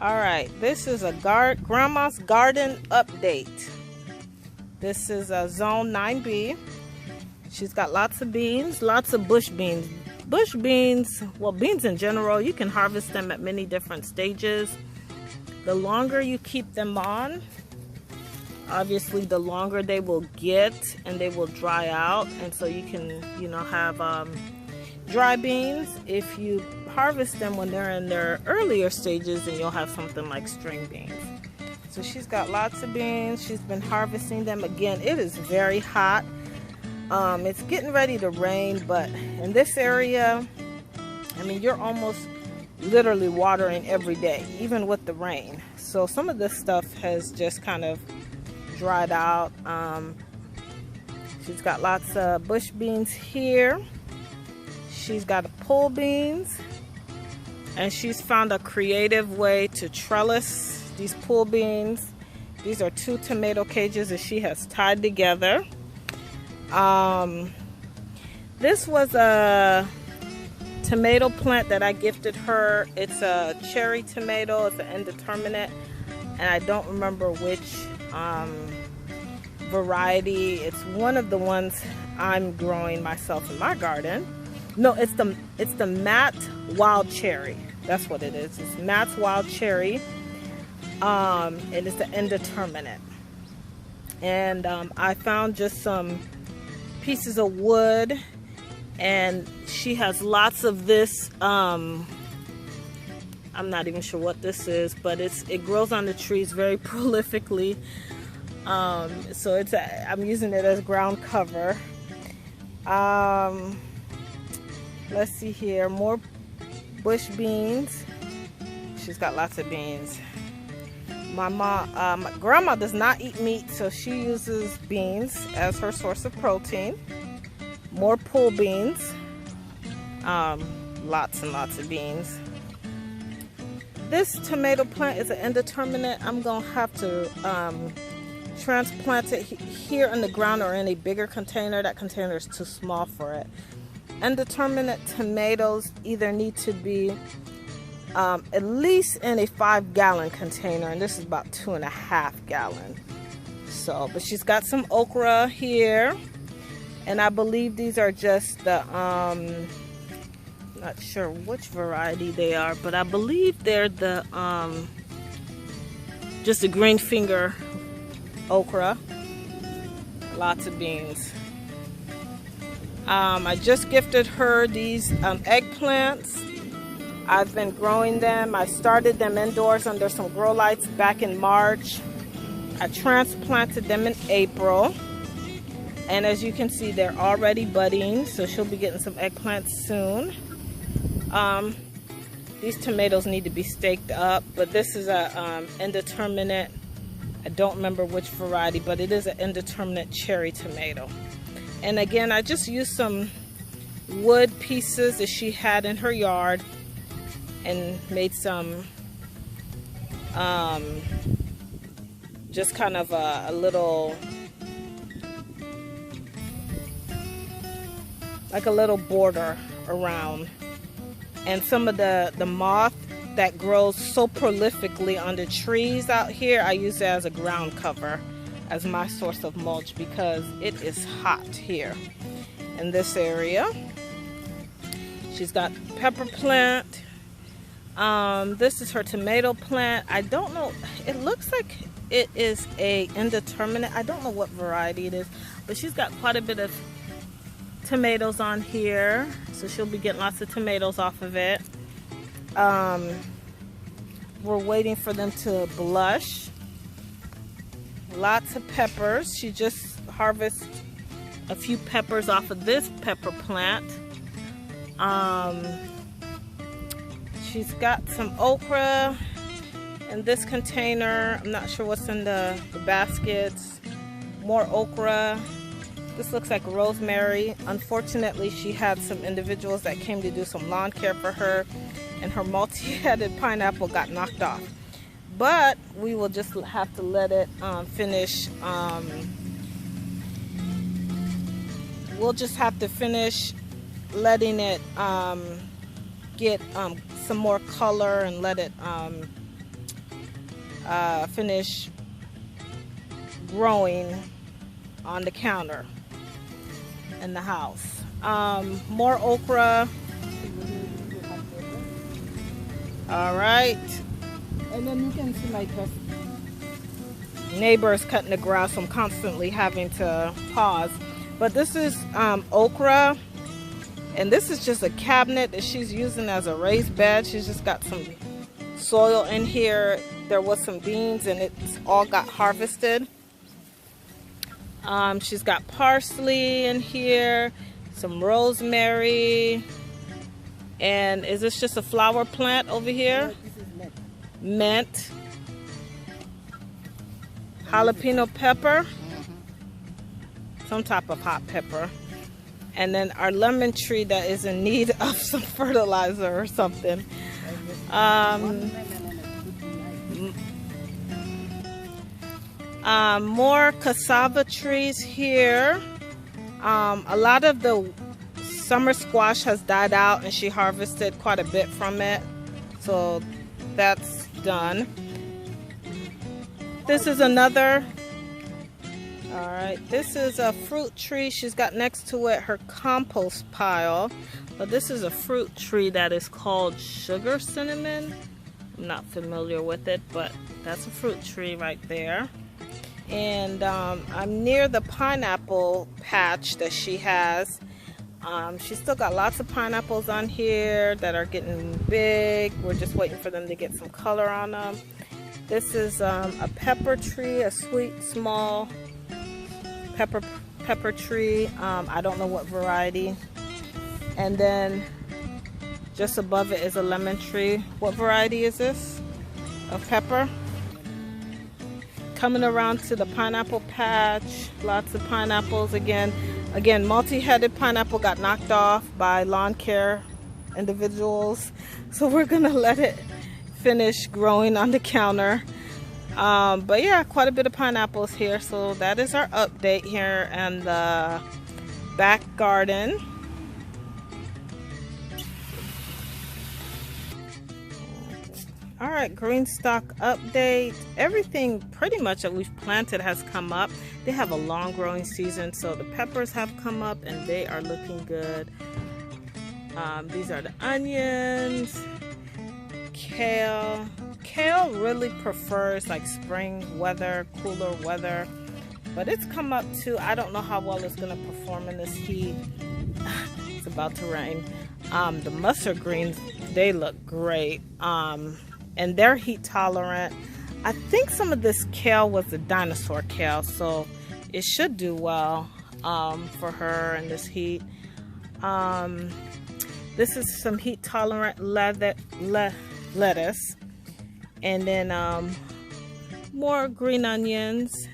All right, this is a grandma's garden update. This is a zone 9B. She's got lots of beans, lots of bush beans. Bush beans, well, beans in general, you can harvest them at many different stages. The longer you keep them on, obviously the longer they will get and they will dry out, and so you can, have dry beans. If you harvest them when they're in their earlier stages, and you'll have something like string beans. So she's got lots of beans. She's been harvesting them. Again, it is very hot. It's getting ready to rain, but in this area, I mean, you're almost literally watering every day, even with the rain. So some of this stuff has just kind of dried out. She's got lots of bush beans here. She's got pull beans, and she's found a creative way to trellis these pull beans. These are 2 tomato cages that she has tied together. This was a tomato plant that I gifted her. It's a cherry tomato. It's an Indeterminate, and I don't remember which variety. It's one of the ones I'm growing myself in my garden. No, it's the Matte Wild Cherry. That's what it is. It's Matte's Wild Cherry. And it's the Indeterminate. And I found just some pieces of wood, and she has lots of this. I'm not even sure what this is, but it grows on the trees very prolifically. So I'm using it as ground cover. Let's see here, more bush beans. She's got lots of beans. My grandma does not eat meat, so she uses beans as her source of protein. More pull beans. Lots and lots of beans. This tomato plant is an Indeterminate. I'm gonna have to transplant it here in the ground or in a bigger container. That container is too small for it. Indeterminate tomatoes either need to be at least in a 5-gallon container, and this is about 2.5 gallon. So, but she's got some okra here, and I believe these are just the not sure which variety they are, but I believe they're the just a green finger okra. Lots of beans. I just gifted her these eggplants. I've been growing them. I started them indoors under some grow lights back in March. I transplanted them in April. And as you can see, they're already budding, so she'll be getting some eggplants soon. These tomatoes need to be staked up, but this is a Indeterminate. I don't remember which variety, but it is an Indeterminate cherry tomato. And again, I just used some wood pieces that she had in her yard and made some just kind of a little, like a little border around. And some of the moth that grows so prolifically on the trees out here, I use it as a ground cover, as my source of mulch, because it is hot here in this area. She's got pepper plant. This is her tomato plant. I don't know, it looks like it is a Indeterminate. I don't know what variety it is, but she's got quite a bit of tomatoes on here, so she'll be getting lots of tomatoes off of it. We're waiting for them to blush. Lots of peppers. She just harvested a few peppers off of this pepper plant. She's got some okra in this container. I'm not sure what's in the baskets. More okra. This looks like rosemary. Unfortunately, she had some individuals that came to do some lawn care for her, and her multi-headed pineapple got knocked off. But we will just have to let it finish. We'll just have to finish letting it get some more color and let it finish growing on the counter in the house. More okra. All right. And then you can see my neighbors cutting the grass, so I'm constantly having to pause. But this is okra, and this is just a cabinet that she's using as a raised bed. She's just got some soil in here. There was some beans and it's all got harvested. She's got parsley in here, some rosemary, and is this just a flower plant over here? This is Mint. Jalapeno pepper, some type of hot pepper, and then our lemon tree that is in need of some fertilizer or something. More cassava trees here. A lot of the summer squash has died out and she harvested quite a bit from it, so that's done. This is another, all right, this is a fruit tree. She's got next to it her compost pile, but this is a fruit tree that is called sugar cinnamon. I'm not familiar with it, but that's a fruit tree right there. And I'm near the pineapple patch that she has. She's still got lots of pineapples on here that are getting big. We're just waiting for them to get some color on them. This is a pepper tree, a sweet small pepper tree. I don't know what variety. And then just above it is a lemon tree. What variety is this of pepper? Coming around to the pineapple patch, lots of pineapples again. Again, multi-headed pineapple got knocked off by lawn care individuals, so we're gonna let it finish growing on the counter. But yeah, quite a bit of pineapples here. So that is our update here in the back garden. All right, greenstalk update. Everything pretty much that we've planted has come up. They have a long growing season, so the peppers have come up and they are looking good. These are the onions. Kale. Kale really prefers like spring weather, cooler weather, but it's come up too. I don't know how well it's gonna perform in this heat. It's about to rain. The mustard greens, they look great, and they're heat tolerant. I think some of this kale was the dinosaur kale, so it should do well for her in this heat. This is some heat tolerant lettuce, and then more green onions,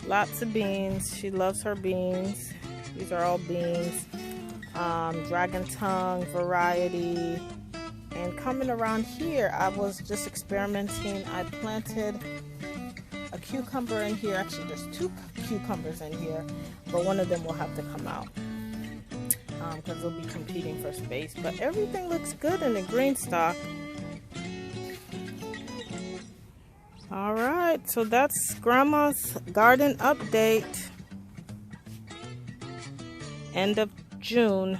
lots of beans. She loves her beans. These are all beans. Dragon tongue variety. And coming around here, I was just experimenting. I planted a cucumber in here. Actually, there's 2 cucumbers in here, but one of them will have to come out because they'll be competing for space. But everything looks good in the greenstalk. All right, so that's Grandma's garden update. End of June.